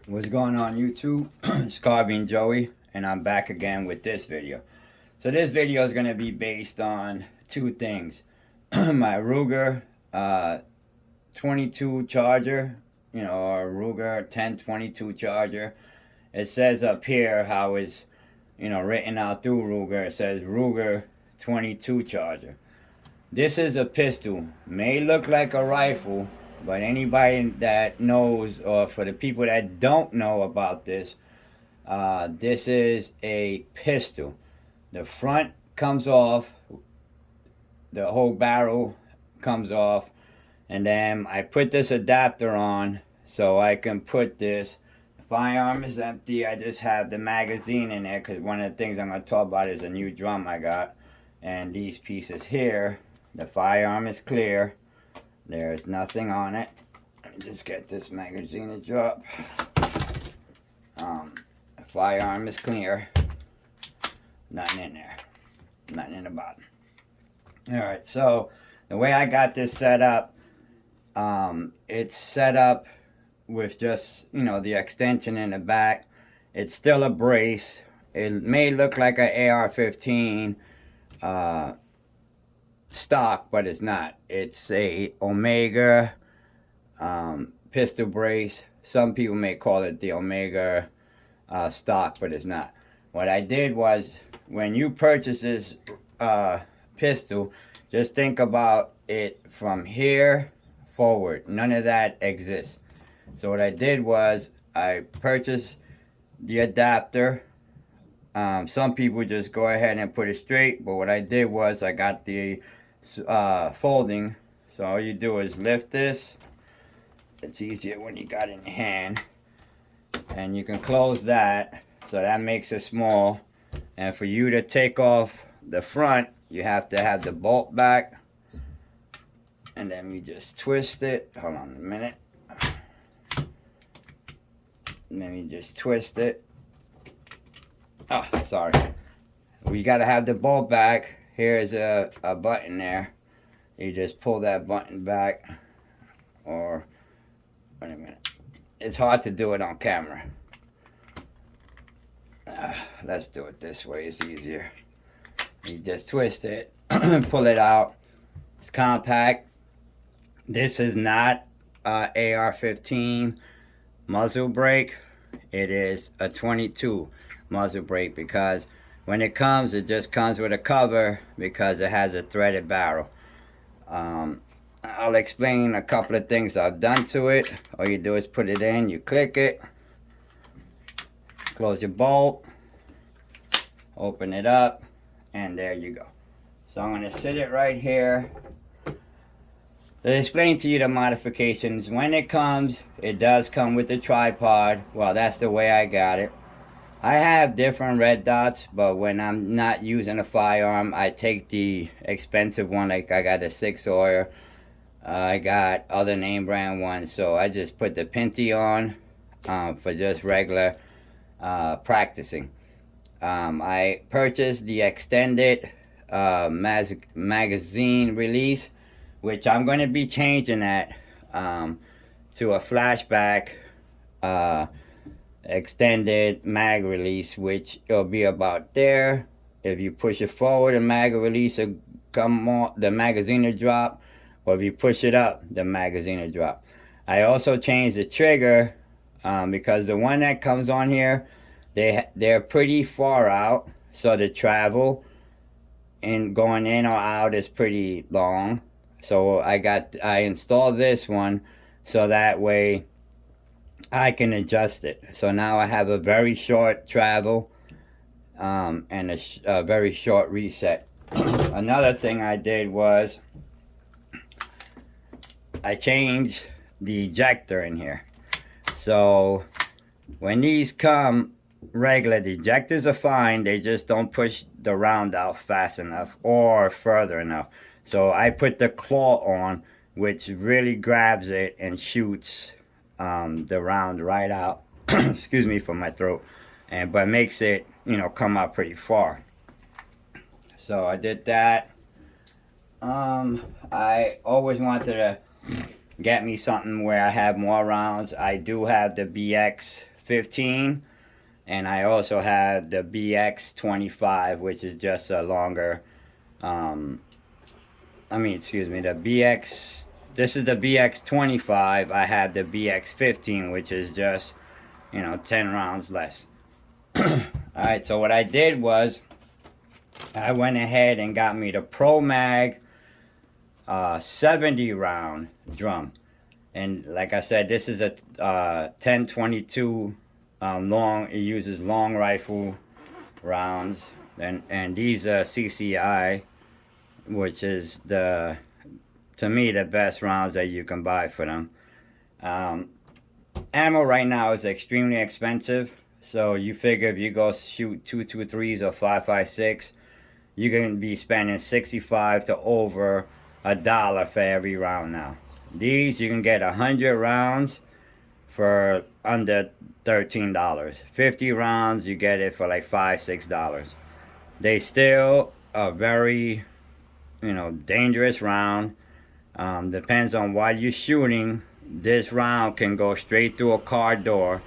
What's going on YouTube? It's Carbine Joey, and I'm back again with this video. So this video is going to be based on two things. My Ruger 22 charger, or Ruger 1022 charger. It says up here how it's, written out through Ruger. It says Ruger 22 charger. This is a pistol. May look like a rifle, but anybody that knows, or for the people that don't know about this, this is a pistol. The front comes off, the whole barrel comes off, and then I put this adapter on so I can put this. The firearm is empty. I just have the magazine in there because one of the things I'm going to talk about is a new drum I got. And these pieces here, the firearm is clear. There's nothing on it. Let me just get this magazine to drop. The firearm is clear. Nothing in there. Nothing in the bottom. Alright, so the way I got this set up, it's set up with just, the extension in the back. It's still a brace. It may look like an AR-15 stock, but it's not. It's a Omega pistol brace. Some people may call it the Omega stock, but it's not. What I did was, when you purchase this pistol, just think about it from here forward. None of that exists. So what I did was I purchased the adapter. Some people just go ahead and put it straight, but what I did was I got the folding. So all you do is lift this. It's easier when you got it in your hand, and you can close that, so that makes it small. And for you to take off the front, you have to have the bolt back, and then you just twist it. Hold on a minute. And then you just twist it. Oh, sorry. We gotta have the bolt back. Here's a button there. You just pull that button back, or wait a minute. It's hard to do it on camera. Let's do it this way. It's easier. You just twist it, pull it out. It's compact. This is not AR-15 muzzle brake. It is a 22 muzzle brake, because when it comes, it just comes with a cover because it has a threaded barrel. I'll explain a couple of things I've done to it. All you do is put it in, you click it, close your bolt, open it up, and there you go. So I'm going to sit it right here to explain to you the modifications. When it comes, it does come with a tripod. Well, that's the way I got it. I have different red dots, but when I'm not using a firearm, I take the expensive one. Like I got a 6-oyer. I got other name brand ones, so I just put the Pinty on for just regular practicing. I purchased the extended magazine release, which I'm going to be changing that to a flashback extended mag release, which it'll be about there. If you push it forward, the mag release will come on, the magazine will drop, or if you push it up, the magazine will drop. I also changed the trigger because the one that comes on here, they're pretty far out, so the travel in going in or out is pretty long. So I installed this one so that way I can adjust it. So now I have a very short travel and a very short reset. Another thing I did was I changed the ejector in here. So when these come regular, the ejectors are fine. They just don't push the round out fast enough or further enough. So I put the claw on, which really grabs it and shoots the round right out. Excuse me for my throat. But makes it, come out pretty far. So I did that. I always wanted to get me something where I have more rounds. I do have the BX 15, and I also have the BX 25, which is just a longer. Excuse me, the BX. This is the BX 25. I have the BX 15, which is just 10 rounds less. Alright, so what I did was I went ahead and got me the ProMag 70 round drum. And like I said, this is a 1022 long. It uses long rifle rounds. And these are CCI, which is to me the best rounds that you can buy for them. Ammo right now is extremely expensive. So you figure if you go shoot 223s or 5.56, you can be spending $65 to over $1 for every round now. These you can get 100 rounds for under $13. 50 rounds you get it for like $5-6. They still a very dangerous round. Depends on what you're shooting. This round can go straight through a car door.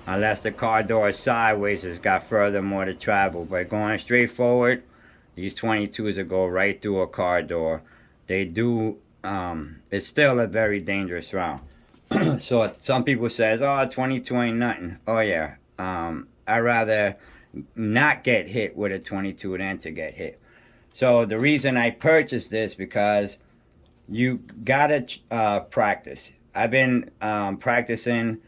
Unless the car door is sideways, it's got further more to travel. But going straight forward, these 22s will go right through a car door. They do, it's still a very dangerous round. So some people says, oh, 22 ain't nothing. Oh yeah, I'd rather not get hit with a 22 than to get hit. So the reason I purchased this, because you gotta practice. I've been practicing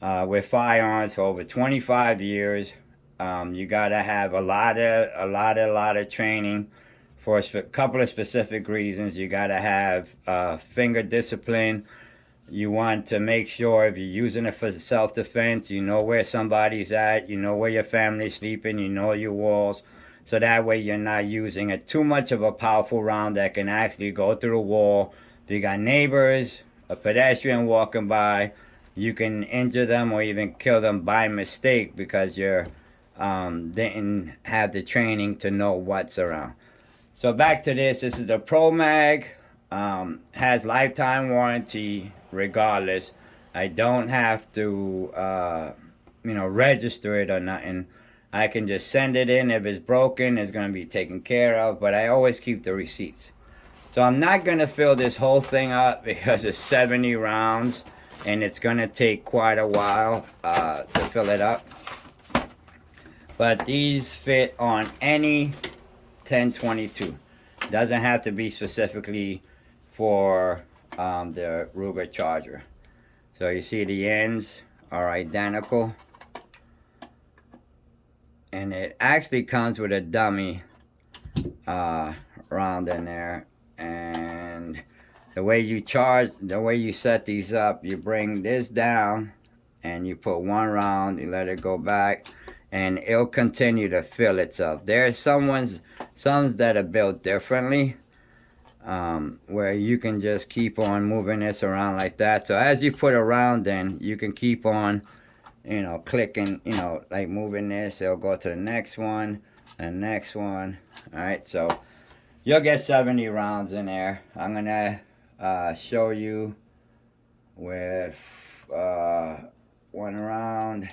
with firearms for over 25 years. You gotta have a lot of training for a couple of specific reasons. You gotta have finger discipline. You want to make sure if you're using it for self-defense, you know where somebody's at, you know where your family's sleeping, you know your walls. So that way you're not using too much of a powerful round that can actually go through the wall. If you got neighbors, a pedestrian walking by, you can injure them or even kill them by mistake because you didn't have the training to know what's around. So back to this. This is the ProMag. Has lifetime warranty regardless. I don't have to register it or nothing. I can just send it in. If it's broken, it's going to be taken care of. But I always keep the receipts. So I'm not going to fill this whole thing up because it's 70 rounds. And it's going to take quite a while to fill it up. But these fit on any 1022. Doesn't have to be specifically for the Ruger Charger. So you see the ends are identical. And it actually comes with a dummy round in there. And the way you set these up, you bring this down and you put one round, you let it go back, and it'll continue to fill itself. There's some that are built differently, where you can just keep on moving this around like that. So as you put a round in, you can keep on, clicking, like moving this. It'll go to the next one, and next one. All right, so you'll get 70 rounds in there. I'm gonna show you with one round.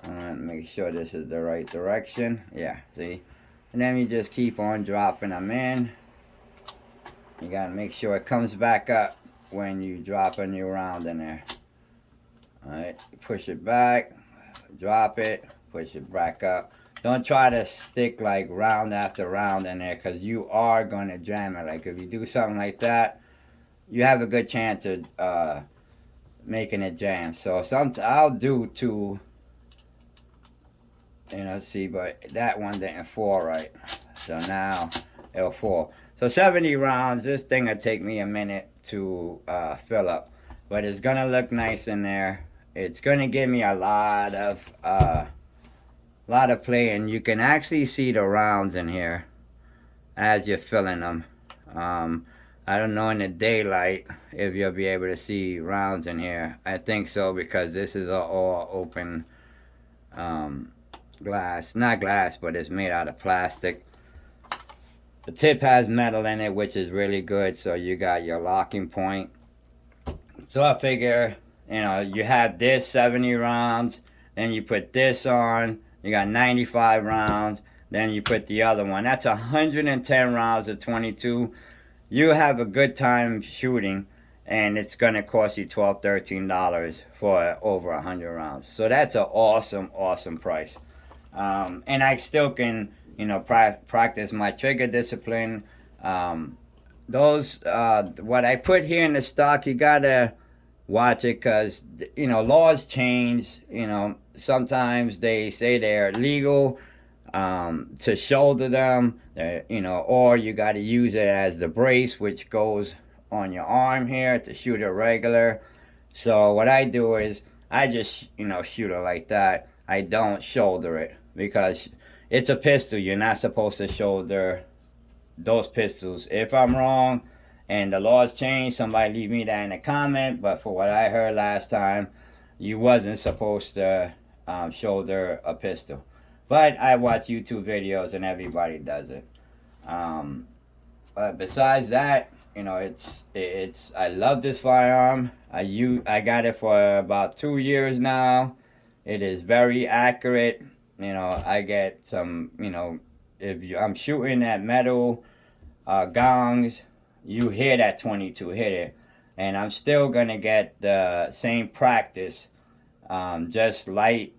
I'm gonna make sure this is the right direction. Yeah, see? And then you just keep on dropping them in. You gotta make sure it comes back up when you drop a new round in there. Alright, push it back, drop it, push it back up. Don't try to stick like round after round in there, because you are gonna jam it. Like if you do something like that, you have a good chance of making it jam. So I'll do two, see, but that one didn't fall right. So now it'll fall. So 70 rounds, this thing will take me a minute to fill up. But it's gonna look nice in there. It's gonna give me a lot of play, and you can actually see the rounds in here as you're filling them. I don't know in the daylight if you'll be able to see rounds in here. I think so, because this is all open glass. Not glass, but it's made out of plastic. The tip has metal in it, which is really good, so you got your locking point. So I figure, you have this 70 rounds, then you put this on, you got 95 rounds, then you put the other one. That's 110 rounds of 22. You have a good time shooting, and it's going to cost you $12, $13 for over 100 rounds. So that's an awesome, awesome price. And I still can, practice my trigger discipline. What I put here in the stock, you got to watch it because, laws change. Sometimes they say they're legal to shoulder them, or you got to use it as the brace, which goes on your arm here to shoot it regular. So what I do is I just, shoot it like that. I don't shoulder it because it's a pistol. You're not supposed to shoulder those pistols. If I'm wrong and the laws change, somebody leave me that in a comment. But for what I heard last time, you wasn't supposed to shoulder a pistol. But I watch YouTube videos and everybody does it. But besides that, it's I love this firearm. I got it for about 2 years now. It is very accurate. I get some, I'm shooting at metal gongs, you hear that 22 hit it. And I'm still going to get the same practice, just light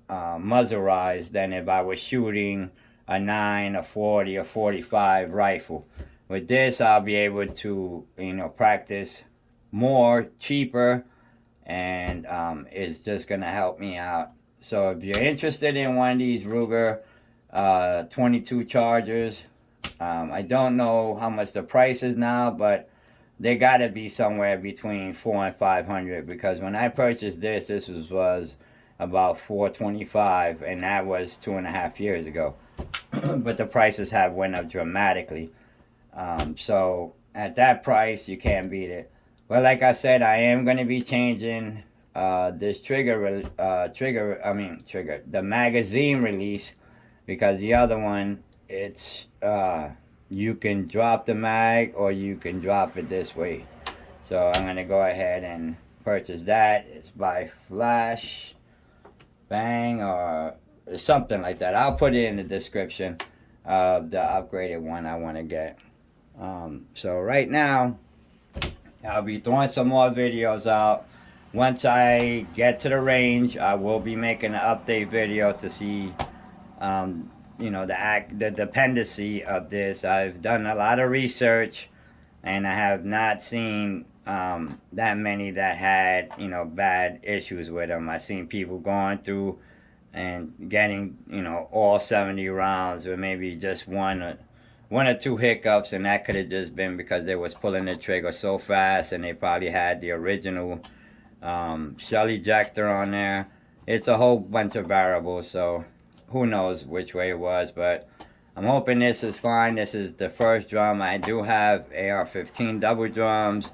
muzzlerized than if I was shooting a 9, a 40, a 45 rifle. With this, I'll be able to, practice more, cheaper, and it's just going to help me out. So if you're interested in one of these Ruger 22 Chargers, I don't know how much the price is now, but they got to be somewhere between $400 and $500, because when I purchased this was about $425, and that was 2.5 years ago. But the prices have went up dramatically. So at that price, you can't beat it. But like I said, I am going to be changing this the magazine release, because the other one, it's you can drop the mag or you can drop it this way. So I'm going to go ahead and purchase that. It's by Flash Bang or something like that. I'll put it in the description of the upgraded one I want to get. So right now, I'll be throwing some more videos out. Once I get to the range, I will be making an update video to see, the dependency of this. I've done a lot of research, and I have not seen that many that had, bad issues with them. I've seen people going through and getting, all 70 rounds with maybe just one or two hiccups, and that could have just been because they was pulling the trigger so fast, and they probably had the original shell ejector on there. It's a whole bunch of variables, so who knows which way it was, but I'm hoping this is fine. This is the first drum. I do have AR-15 double drums.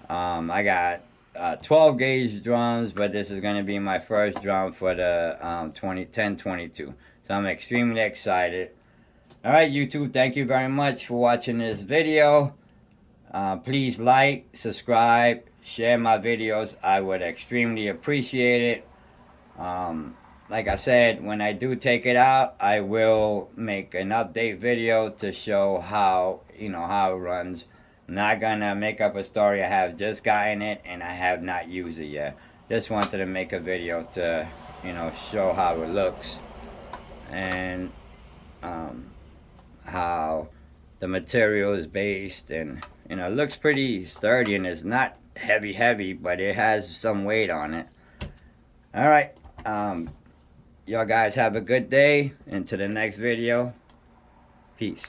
I got 12 gauge drums, but this is going to be my first drum for the 10-22. So I'm extremely excited. Alright, YouTube, thank you very much for watching this video. Please like, subscribe, share my videos. I would extremely appreciate it. Like I said, when I do take it out, I will make an update video to show how, how it runs. I'm not gonna make up a story. I have just gotten it and I have not used it yet. Just wanted to make a video to, show how it looks and how the material is based, and it looks pretty sturdy, and it's not heavy, but it has some weight on it. Alright, y'all guys have a good day. Until the next video, peace.